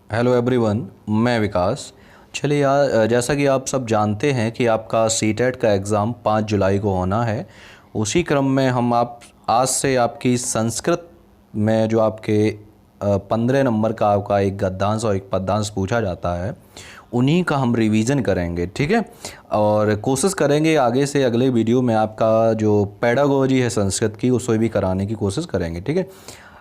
Hello everyone, मैं विकास। चलिए यार, जैसा कि आप सब जानते हैं कि आपका सीटेट का एग्ज़ाम 5 जुलाई को होना है। उसी क्रम में हम आप आज से आपकी संस्कृत में जो आपके 15 नंबर का आपका एक गद्यांश और एक पद्यांश पूछा जाता है, उन्हीं का हम रिवीजन करेंगे, ठीक है। और कोशिश करेंगे आगे से अगले वीडियो में आपका जो पेडागोजी है संस्कृत की, उसको भी कराने की कोशिश करेंगे, ठीक है।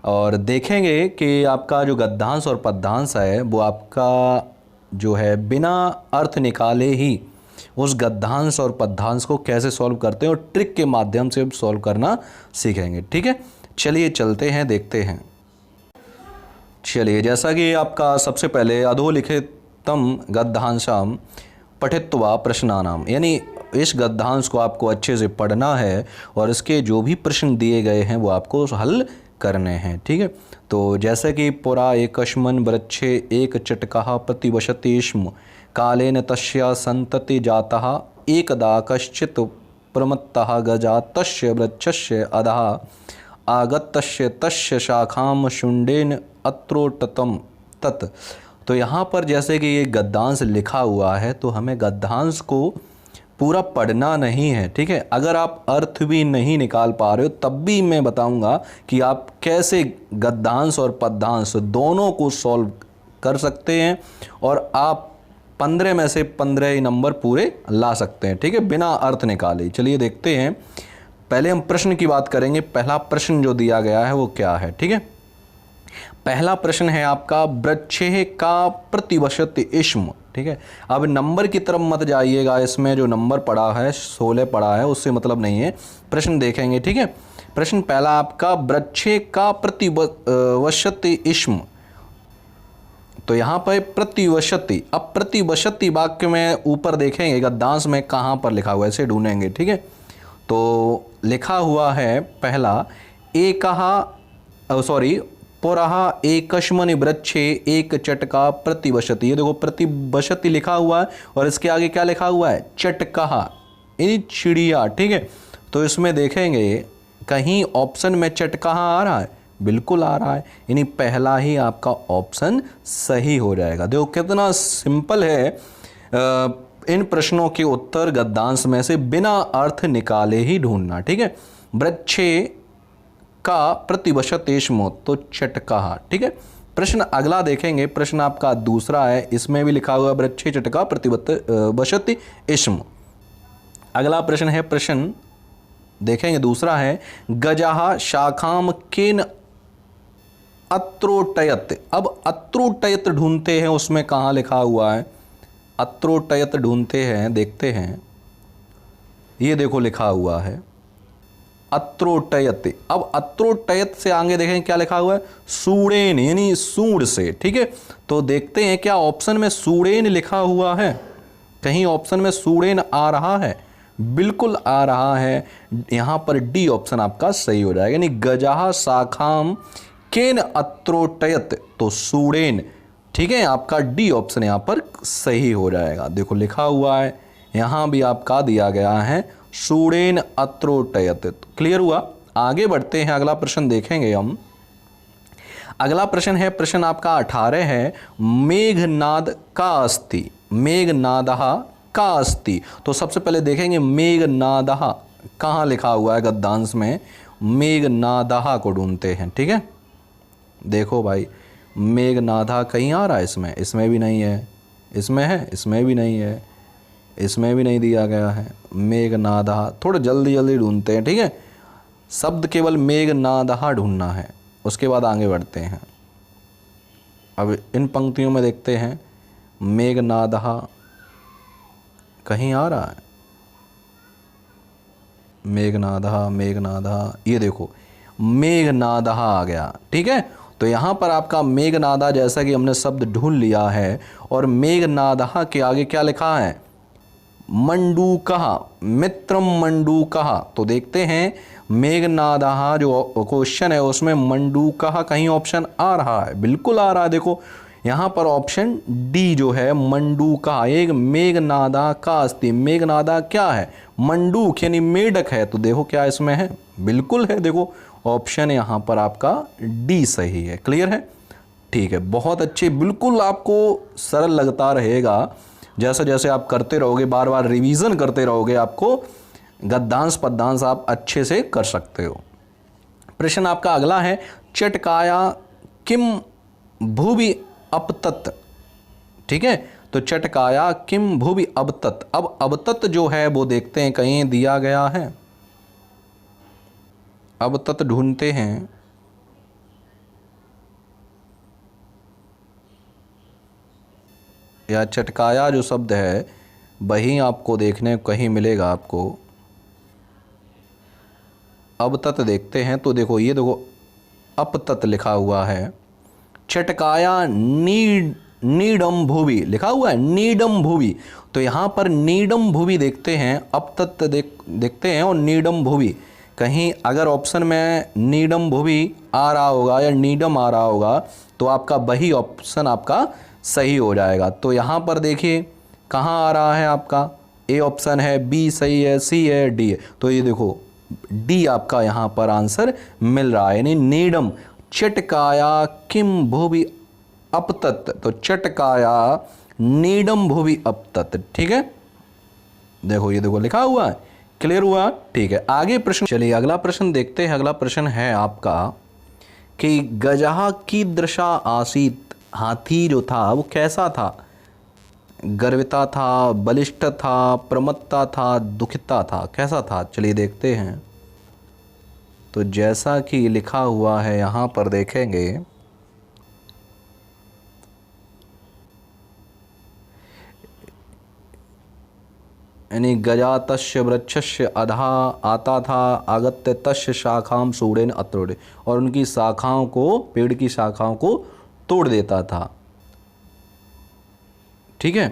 और देखेंगे कि आपका जो गद्यांश और पद्यांश है वो आपका जो है बिना अर्थ निकाले ही उस गद्यांश और पद्यांश को कैसे सॉल्व करते हैं और ट्रिक के माध्यम से सॉल्व करना सीखेंगे, ठीक है। चलिए चलते हैं, देखते हैं। चलिए, जैसा कि आपका सबसे पहले अधोलिखितम गद्यांशम पठित्वा प्रश्नानाम, यानी इस गद्यांश को आपको अच्छे से पढ़ना है और इसके जो भी प्रश्न दिए गए हैं वो आपको हल करने हैं, ठीक है। तो जैसे कि पुरा एकस्मन् वृक्षे एक चटकः प्रतिवसति स्म कालेन तस्य संतति जातः एकदा कश्चित् प्रमत्तः गजा तस्य वृक्षस्य अधः आगतस्य तस्य शाखां शुंडेन अत्रोटतम तत्। तो यहाँ पर जैसे कि ये गद्यांश लिखा हुआ है तो हमें गद्यांश को पूरा पढ़ना नहीं है, ठीक है। अगर आप अर्थ भी नहीं निकाल पा रहे हो तब भी मैं बताऊंगा कि आप कैसे गद्यांश और पद्यांश दोनों को सॉल्व कर सकते हैं और आप 15 में से 15 ही नंबर पूरे ला सकते हैं, ठीक है, बिना अर्थ निकाले। चलिए देखते हैं। पहले हम प्रश्न की बात करेंगे। पहला प्रश्न जो दिया गया है वो क्या है, ठीक है। पहला प्रश्न है आपका वृक्षे का प्रतिवसति इष्म, ठीक है। अब नंबर की तरफ मत जाइएगा, इसमें जो नंबर पड़ा है 16 पड़ा है उससे मतलब नहीं है। प्रश्न देखेंगे, ठीक है। प्रश्न पहला आपका वृक्षे का प्रतिवसति इष्म, तो यहाँ पर प्रतिवसति। अब प्रतिवसति वाक्य में ऊपर देखेंगे गद्यांश में कहाँ पर लिखा हुआ है, इसे ढूंढेंगे, ठीक है। तो लिखा हुआ है पहला पुरः एकस्मन् वृक्षे एक चटका प्रतिवसति। ये देखो प्रतिवसति लिखा हुआ है और इसके आगे क्या लिखा हुआ है, चटका, यानी चिड़िया, ठीक है। तो इसमें देखेंगे कहीं ऑप्शन में चटका आ रहा है, बिल्कुल आ रहा है, यानी पहला ही आपका ऑप्शन सही हो जाएगा। देखो कितना सिंपल है इन प्रश्नों के उत्तर गद्यांश में से बिना अर्थ निकाले ही ढूंढना, ठीक है। वृक्षे का प्रतिवसति इष्म, तो चटका, ठीक है। प्रश्न अगला देखेंगे। प्रश्न आपका दूसरा है, इसमें भी लिखा हुआ वृक्षे चटका प्रतिवसति इष्म। अगला प्रश्न है, प्रश्न देखेंगे दूसरा है गजः शाखाम केन अत्रोटयत। अब अत्रोटयत ढूंढते हैं, उसमें कहाँ लिखा हुआ है, अत्रोटयत ढूंढते हैं, देखते हैं। ये देखो लिखा हुआ है अत्रोटयत। अब अत्रोटयत से आगे देखें क्या लिखा हुआ है, सूड़ेन, यानी सूंड से, ठीक है। तो देखते हैं क्या ऑप्शन में सूड़ेन लिखा हुआ है, कहीं ऑप्शन में सूड़ेन आ रहा है, बिल्कुल आ रहा है। यहाँ पर डी ऑप्शन आपका सही हो जाएगा, यानी गजः शाखाम केन अत्रोटयत, तो सूड़ेन, ठीक है। आपका डी ऑप्शन यहाँ पर सही हो जाएगा। देखो लिखा हुआ है, यहाँ भी आपका दिया गया है सूड़ेन अत्रोटयत। क्लियर हुआ। आगे बढ़ते हैं, अगला प्रश्न देखेंगे हम। अगला प्रश्न है, प्रश्न आपका 18 है, मेघनाद का अस्ति, मेघनादः का अस्ति। तो सबसे पहले देखेंगे मेघनादः कहाँ लिखा हुआ है गद्यांश में, मेघनादः को ढूंढते हैं, ठीक है। देखो भाई मेघनादः कहीं आ रहा है, इसमें भी नहीं है, इसमें है, इसमें भी नहीं है, इसमें भी नहीं दिया गया है। मेघनादः थोड़ा जल्दी जल्दी ढूंढते हैं, ठीक है। शब्द केवल मेघनादः ढूंढना है, उसके बाद आगे बढ़ते हैं। अब इन पंक्तियों में देखते हैं मेघनादः कहीं आ रहा है, मेघनादः, मेघनादः, ये देखो मेघनादः आ गया, ठीक है। तो यहाँ पर आपका मेघनादः, जैसा कि हमने शब्द ढूंढ लिया है, और मेघनादः के आगे क्या लिखा है, मंडूकः, मित्रम मंडूकः। तो देखते हैं मेघनादः जो क्वेश्चन है उसमें मंडूकः कहीं ऑप्शन आ रहा है, बिल्कुल आ रहा है। देखो यहाँ पर ऑप्शन डी जो है मंडूकः, एक मेघनादः का अस्ति। मेघनादः क्या है, मंडूक यानी मेढक है, तो देखो क्या इसमें है, बिल्कुल है। देखो ऑप्शन यहाँ पर आपका डी सही है। क्लियर है, ठीक है, बहुत अच्छे, बिल्कुल आपको सरल लगता रहेगा। जैसे जैसे आप करते रहोगे, बार बार रिवीजन करते रहोगे, आपको गद्यांश पद्यांश आप अच्छे से कर सकते हो। प्रश्न आपका अगला है, चटकाया किम भुवि अपतत। ठीक है, तो चटकाया किम भुवि अबतत। अब अबतत जो है वो देखते हैं, कहीं दिया गया है, अबतत ढूंढते हैं। या चटकाया जो शब्द है वही आपको देखने को कहीं मिलेगा आपको। अबतत देखते हैं तो देखो, ये देखो अपतत लिखा हुआ है। चटकाया नीडम भुवि लिखा हुआ है, नीडम भुवि। तो यहाँ पर नीडम भुवि देखते हैं, अपतत देखते हैं और नीडम भुवि। कहीं अगर ऑप्शन में नीडम भुवि आ रहा होगा या नीडम आ रहा होगा तो आपका वही ऑप्शन आपका सही हो जाएगा। तो यहाँ पर देखिए कहाँ आ रहा है आपका, ए ऑप्शन है, बी सही है, सी है, डी है। तो ये देखो डी आपका यहाँ पर आंसर मिल रहा है, यानी नीडम। चटकाया किम भुवि अपतत, तो चटकाया नीडम भुवि अपतत। ठीक है, देखो ये देखो लिखा हुआ है, क्लियर हुआ। ठीक है, आगे प्रश्न, चलिए अगला प्रश्न देखते हैं। अगला प्रश्न है आपका कि गजः कीदृशा आसीत। हाथी जो था वो कैसा था, गर्विता था, बलिष्ठ था, प्रमत्ता था, दुखिता था, कैसा था, चलिए देखते हैं। तो जैसा कि लिखा हुआ है यहाँ पर देखेंगे, यानी गजा तस्य वृक्षस्य अधा आता था, आगत्य तस्य शाखाम सूढ़ेन अत्रोड़े, और उनकी शाखाओं को, पेड़ की शाखाओं को तोड़ देता था। ठीक है,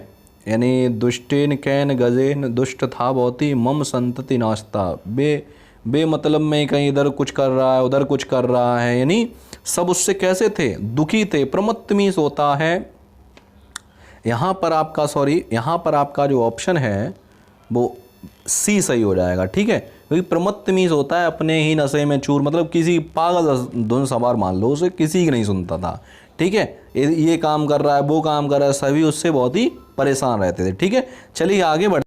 यानी दुष्टेन कैन गजेन, दुष्ट था बहुत ही, मम संतति नाश्ता, बे मतलब में कहीं इधर कुछ कर रहा है, उधर कुछ कर रहा है, यानी सब उससे कैसे थे, दुखी थे। प्रमत्तमीस होता है यहाँ पर आपका, सॉरी यहाँ पर आपका जो ऑप्शन है वो सी सही हो जाएगा। ठीक है, क्योंकि प्रमत्तमीस होता है अपने ही नशे में चूर, मतलब किसी पागल धुन सवार मान लो, उसे किसी की नहीं सुनता था। ठीक है, ये काम कर रहा है, वो काम कर रहा है, सभी उससे बहुत ही परेशान रहते थे। ठीक है, चलिए आगे बढ़,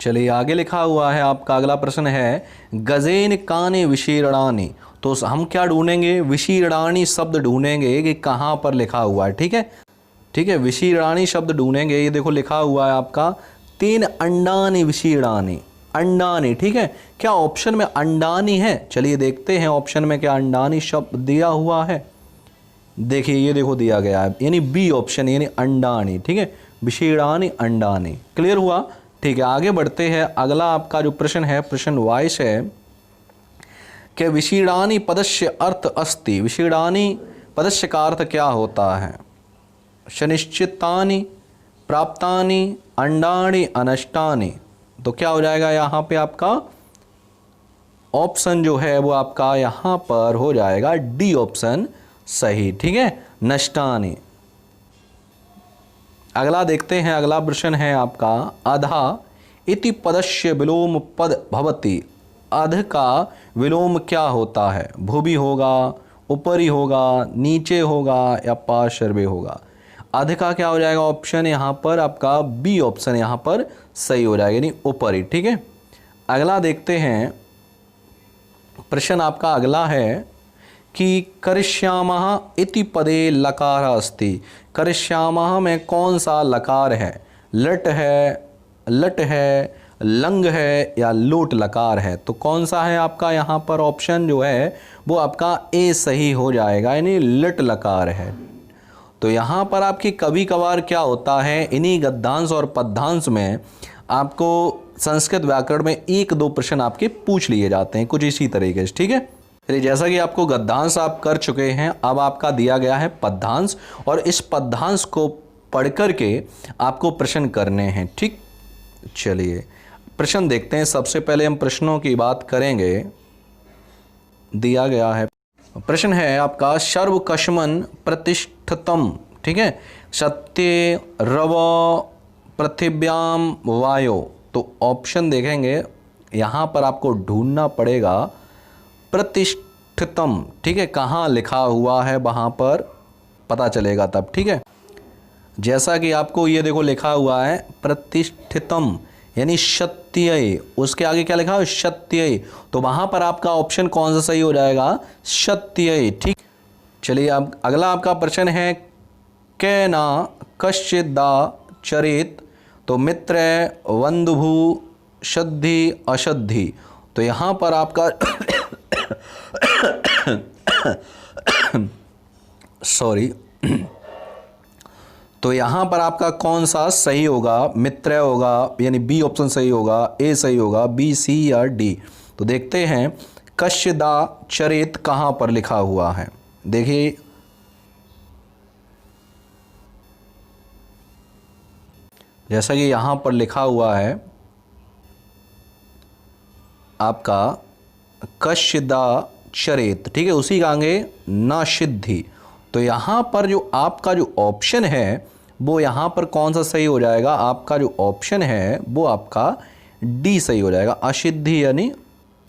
चलिए आगे लिखा हुआ है आपका अगला प्रश्न है, गजेन काने विशीर्णानि। तो हम क्या ढूंढेंगे, विशीर्णानि शब्द ढूंढेंगे कि कहाँ पर लिखा हुआ है। ठीक है, ठीक है, विशीर्णानि शब्द ढूंढेंगे। ये देखो लिखा हुआ है आपका, तीन अंडानि विशीर्णानि, अंडानि। ठीक है, क्या ऑप्शन में अंडानि है, चलिए देखते हैं ऑप्शन में क्या अंडानि शब्द दिया हुआ है। देखिए ये देखो दिया गया है, यानी बी ऑप्शन, यानी अंडानि। ठीक है, विशीर्णानि अंडानि, क्लियर हुआ। ठीक है, आगे बढ़ते हैं। अगला आपका जो प्रश्न है, प्रश्न वाइस है कि विशीर्णानि पदस्य अर्थ अस्ति। विशीर्णानि पदस्य का अर्थ क्या होता है, शनिश्चितानि, प्राप्तानि, अंडानि, अनष्टानि। तो क्या हो जाएगा यहाँ पे आपका ऑप्शन जो है वो आपका यहाँ पर हो जाएगा डी ऑप्शन सही। ठीक है, नष्टानि। अगला देखते हैं, अगला प्रश्न है आपका, अधा इति पदस्य विलोम पद भवति। अध का विलोम क्या होता है, भुवि होगा, ऊपरी होगा, नीचे होगा या पार्श्वे होगा। अध का क्या हो जाएगा ऑप्शन यहाँ पर आपका बी ऑप्शन यहाँ पर सही हो जाएगा, यानी ऊपरी। ठीक है, अगला देखते हैं। प्रश्न आपका अगला है कि करिष्यामः इति पदे लकार अस्ति। करिष्यामः में कौन सा लकार है, लट है, लट है, लंग है या लोट लकार है। तो कौन सा है आपका यहाँ पर ऑप्शन जो है वो आपका ए सही हो जाएगा, यानी लट लकार है। तो यहाँ पर आपकी कभी कभार क्या होता है, इन्हीं गद्यांश और पद्यांश में आपको संस्कृत व्याकरण में एक दो प्रश्न आपके पूछ लिए जाते हैं कुछ इसी तरीके से। ठीक है, चलिए जैसा कि आपको गद्यांश आप कर चुके हैं, अब आपका दिया गया है पद्यांश, और इस पद्यांश को पढ़ करके आपको प्रश्न करने हैं। ठीक, चलिए प्रश्न देखते हैं। सबसे पहले हम प्रश्नों की बात करेंगे। दिया गया है प्रश्न है आपका, सर्वकश्मन प्रतिष्ठितम। ठीक है, सत्य रव पृथिव्याम वायो। तो ऑप्शन देखेंगे, यहाँ पर आपको ढूंढना पड़ेगा प्रतिष्ठितम। ठीक है, कहाँ लिखा हुआ है वहाँ पर पता चलेगा तब, ठीक है। जैसा कि आपको ये देखो लिखा हुआ है प्रतिष्ठितम यानी शत्यय, उसके आगे क्या लिखा है शत्यय, तो वहां पर आपका ऑप्शन कौन सा सही हो जाएगा शत्यय, ठीक। चलिए अब अगला आपका प्रश्न है केना कश्चिदा चरेत, तो मित्र बंधुभू शद्धि अशद्धि, तो यहाँ पर आपका सॉरी तो यहाँ पर आपका कौन सा सही होगा, मित्र होगा यानी बी ऑप्शन सही होगा, ए सही होगा, बी सी या डी। तो देखते हैं कश्यदा चरित कहाँ पर लिखा हुआ है। देखिए जैसा कि यहाँ पर लिखा हुआ है आपका कश्यदा चरित, ठीक है, उसी का आगे ना सिद्धि, तो यहाँ पर जो आपका जो ऑप्शन है वो यहाँ पर कौन सा सही हो जाएगा, आपका जो ऑप्शन है वो आपका डी सही हो जाएगा, असिद्धि यानी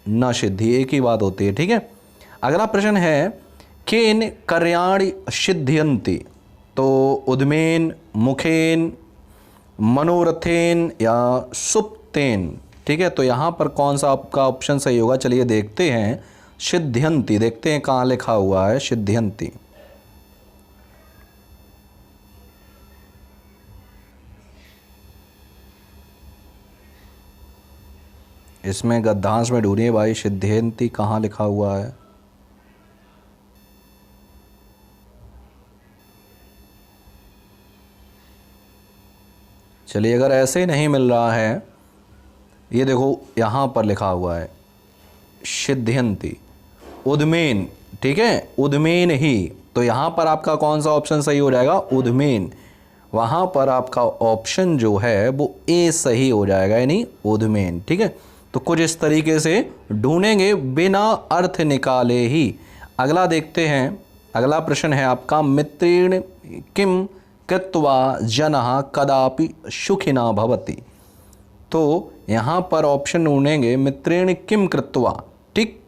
न सिद्धि एक ही बात होती है, ठीक है। अगला प्रश्न है केन कार्याणि सिद्ध्यन्ति, तो उद्मेन मुखेन मनोरथेन या सुप्तेन, ठीक है, तो यहाँ पर कौन सा आपका ऑप्शन सही होगा, चलिए देखते हैं सिद्ध्यन्ति, देखते हैं कहाँ लिखा हुआ है सिद्ध्यन्ति। इसमें गद्यांश में ढूंढिए भाई सिद्ध्यन्ति कहाँ लिखा हुआ है। चलिए अगर ऐसे नहीं मिल रहा है, ये देखो यहाँ पर लिखा हुआ है सिद्ध्यन्ति उद्मेन, ठीक है, उद्मेन ही, तो यहाँ पर आपका कौन सा ऑप्शन सही हो जाएगा उद्मेन, वहाँ पर आपका ऑप्शन जो है वो ए सही हो जाएगा यानी उद्मेन, ठीक है। तो कुछ इस तरीके से ढूंढेंगे बिना अर्थ निकाले ही। अगला देखते हैं, अगला प्रश्न है आपका मित्रेण किम कृत्वा जनः कदापि सुखिना भवति, तो यहाँ पर ऑप्शन ढूंढेंगे मित्रेण किम कृत्वा, ठीक।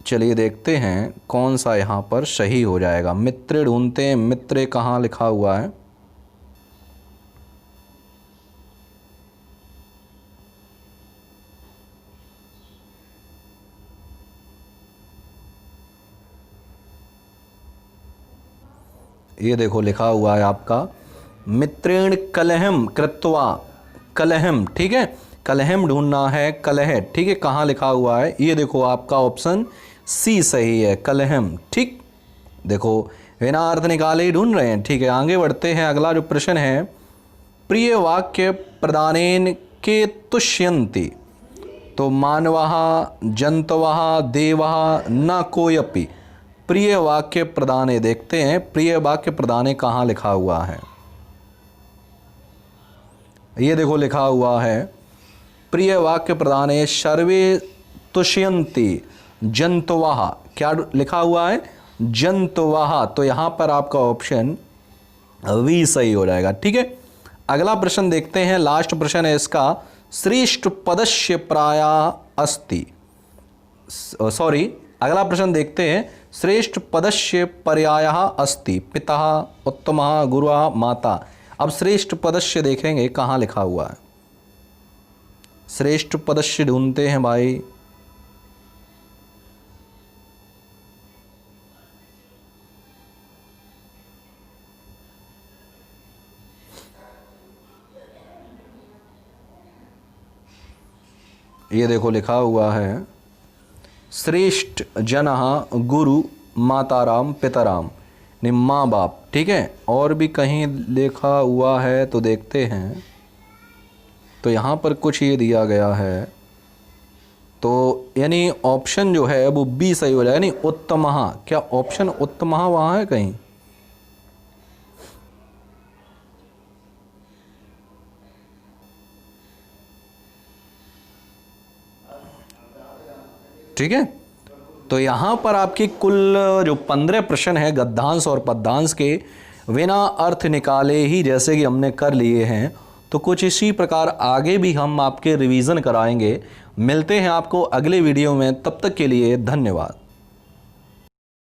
चलिए देखते हैं कौन सा यहाँ पर सही हो जाएगा, मित्र ढूंढते हैं, मित्र कहाँ लिखा हुआ है, ये देखो लिखा हुआ है आपका मित्रेण कलहम कृत्वा, कलहम, ठीक है, कलहम ढूंढना है, कलह, ठीक है, कहाँ लिखा हुआ है, ये देखो आपका ऑप्शन सी सही है कलहम, ठीक। देखो बिना अर्थ निकाले ही ढूंढ रहे हैं, ठीक है। आगे बढ़ते हैं, अगला जो प्रश्न है प्रिय वाक्य प्रदानेन के तुष्यन्ति, तो मानवः जंतवः देवः न कोयपि, प्रिय वाक्य प्रदाने, देखते हैं प्रिय वाक्य प्रदाने कहाँ लिखा हुआ है, ये देखो लिखा हुआ है प्रिय वाक्य प्रदाने सर्वे तुष्यन्ति जंतवः, क्या लिखा हुआ है जंतवः, तो यहाँ पर आपका ऑप्शन वी सही हो जाएगा, ठीक है। अगला प्रश्न देखते हैं, लास्ट प्रश्न है इसका श्रेष्ठ पदस्य प्राया अस्ति, सॉरी अगला प्रश्न देखते हैं श्रेष्ठ पदस्य पर्यायः अस्ति पिता उत्तमः गुरुः माता। अब श्रेष्ठ पदस्य देखेंगे कहाँ लिखा हुआ है, श्रेष्ठ पदस्य ढूंढते हैं भाई, ये देखो लिखा हुआ है श्रेष्ठ जनः गुरु माताराम पितराम, ने माँ बाप, ठीक है, और भी कहीं लिखा हुआ है तो देखते हैं, तो यहाँ पर कुछ ये दिया गया है, तो यानी ऑप्शन जो है वो बी सही हो जाएगा, यानी उत्तमः, क्या ऑप्शन उत्तमः वहाँ है कहीं, ठीक है। तो यहाँ पर आपकी कुल जो 15 प्रश्न है गद्यांश और पद्यांश के बिना अर्थ निकाले ही जैसे कि हमने कर लिए हैं, तो कुछ इसी प्रकार आगे भी हम आपके रिवीजन कराएंगे। मिलते हैं आपको अगले वीडियो में, तब तक के लिए धन्यवाद।